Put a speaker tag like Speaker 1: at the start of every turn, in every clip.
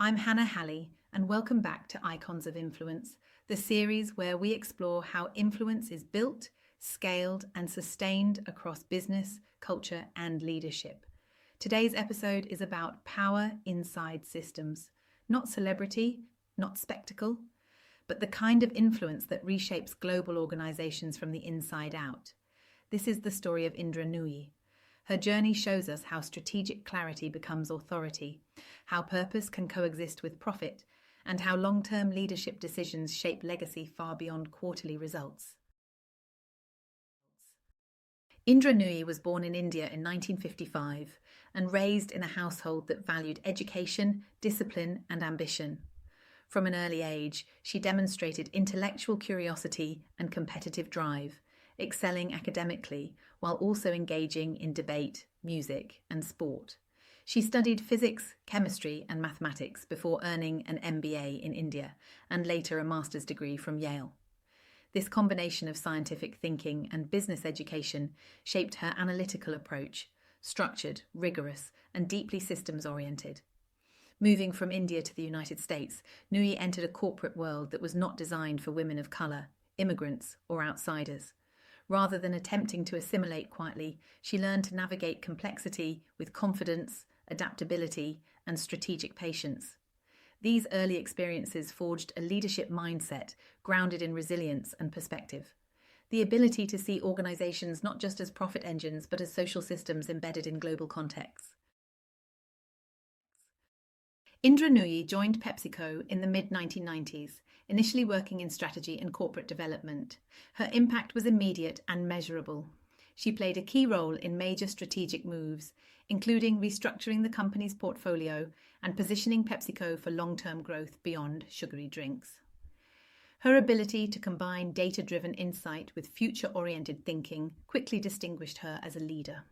Speaker 1: I'm Hannah Hally, and welcome back to Icons of Influence, the series where we explore how influence is built, scaled, and sustained across business, culture, and leadership. Today's episode is about power inside systems, not celebrity, not spectacle, but the kind of influence that reshapes global organizations from the inside out. This is the story of Indra Nooyi. Her journey shows us how strategic clarity becomes authority, how purpose can coexist with profit, and how long-term leadership decisions shape legacy far beyond quarterly results. Indra Nooyi was born in India in 1955 and raised in a household that valued education, discipline, and ambition. From an early age, she demonstrated intellectual curiosity and competitive drive, excelling academically while also engaging in debate, music, and sport. She studied physics, chemistry, and mathematics before earning an MBA in India and later a master's degree from Yale. This combination of scientific thinking and business education shaped her analytical approach, structured, rigorous, and deeply systems-oriented. Moving from India to the United States, Nooyi entered a corporate world that was not designed for women of colour, immigrants, or outsiders. Rather than attempting to assimilate quietly, she learned to navigate complexity with confidence, adaptability, and strategic patience. These early experiences forged a leadership mindset grounded in resilience and perspective. The ability to see organizations not just as profit engines, but as social systems embedded in global contexts. Indra Nooyi joined PepsiCo in the mid-1990s, initially working in strategy and corporate development. Her impact was immediate and measurable. She played a key role in major strategic moves, including restructuring the company's portfolio and positioning PepsiCo for long-term growth beyond sugary drinks. Her ability to combine data-driven insight with future-oriented thinking quickly distinguished her as a leader.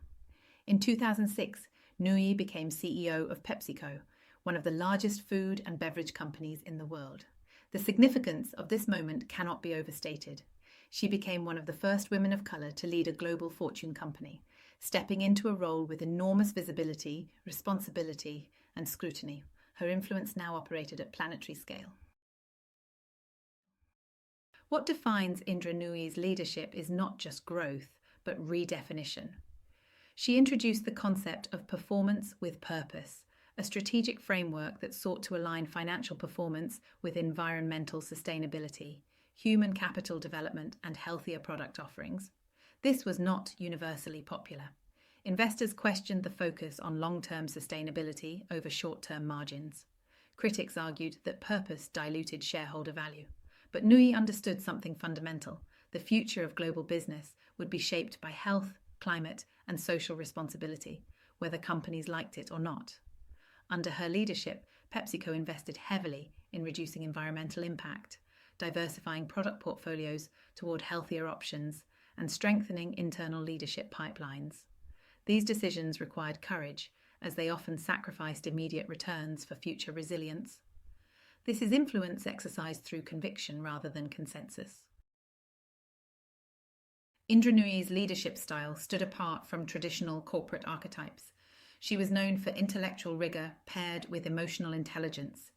Speaker 1: In 2006, Nooyi became CEO of PepsiCo, one of the largest food and beverage companies in the world. The significance of this moment cannot be overstated. She became one of the first women of colour to lead a global fortune company, stepping into a role with enormous visibility, responsibility, and scrutiny. Her influence now operated at planetary scale. What defines Indra Nooyi's leadership is not just growth, but redefinition. She introduced the concept of performance with purpose, a strategic framework that sought to align financial performance with environmental sustainability, human capital development, and healthier product offerings. This was not universally popular. Investors questioned the focus on long-term sustainability over short-term margins. Critics argued that purpose diluted shareholder value. But Nooyi understood something fundamental. The future of global business would be shaped by health, climate, and social responsibility, whether companies liked it or not. Under her leadership, PepsiCo invested heavily in reducing environmental impact, diversifying product portfolios toward healthier options, and strengthening internal leadership pipelines. These decisions required courage, as they often sacrificed immediate returns for future resilience. This is influence exercised through conviction rather than consensus. Indra Nooyi's leadership style stood apart from traditional corporate archetypes. She was known for intellectual rigour paired with emotional intelligence.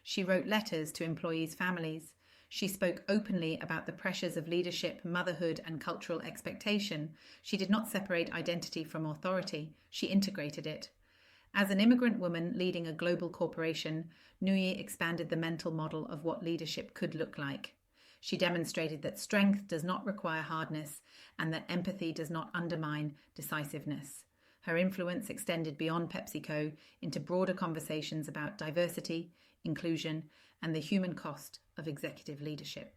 Speaker 1: She wrote letters to employees' families. She spoke openly about the pressures of leadership, motherhood, and cultural expectation. She did not separate identity from authority. She integrated it. As an immigrant woman leading a global corporation, Nooyi expanded the mental model of what leadership could look like. She demonstrated that strength does not require hardness and that empathy does not undermine decisiveness. Her influence extended beyond PepsiCo into broader conversations about diversity, inclusion, and the human cost of executive leadership.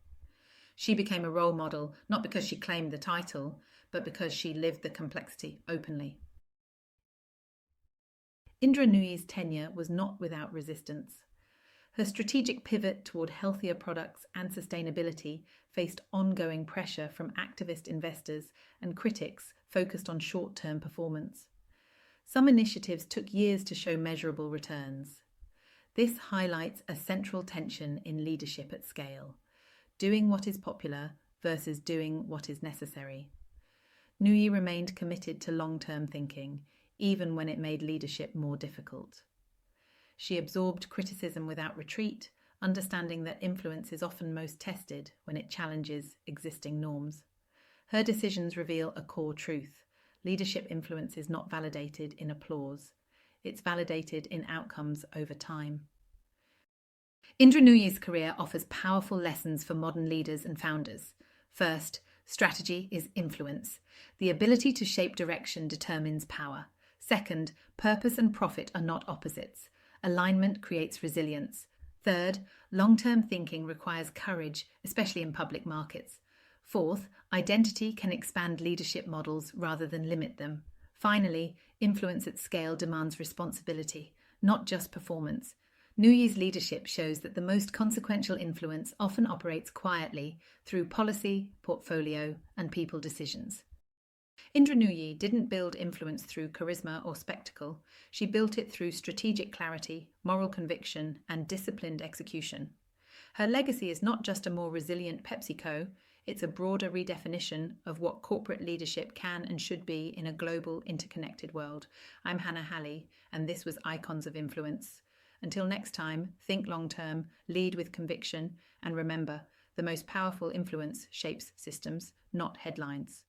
Speaker 1: She became a role model not because she claimed the title, but because she lived the complexity openly. Indra Nooyi's tenure was not without resistance. Her strategic pivot toward healthier products and sustainability faced ongoing pressure from activist investors and critics focused on short-term performance. Some initiatives took years to show measurable returns. This highlights a central tension in leadership at scale, doing what is popular versus doing what is necessary. Nooyi remained committed to long-term thinking, even when it made leadership more difficult. She absorbed criticism without retreat, understanding that influence is often most tested when it challenges existing norms. Her decisions reveal a core truth. Leadership influence is not validated in applause. It's validated in outcomes over time. Indra Nooyi's career offers powerful lessons for modern leaders and founders. First, strategy is influence. The ability to shape direction determines power. Second, purpose and profit are not opposites. Alignment creates resilience. Third, long-term thinking requires courage, especially in public markets. Fourth, identity can expand leadership models rather than limit them. Finally, influence at scale demands responsibility, not just performance. Nooyi's leadership shows that the most consequential influence often operates quietly through policy, portfolio, and people decisions. Indra Nooyi didn't build influence through charisma or spectacle. She built it through strategic clarity, moral conviction, and disciplined execution. Her legacy is not just a more resilient PepsiCo, it's a broader redefinition of what corporate leadership can and should be in a global, interconnected world. I'm Hannah Hally, and this was Icons of Influence. Until next time, think long-term, lead with conviction, and remember, the most powerful influence shapes systems, not headlines.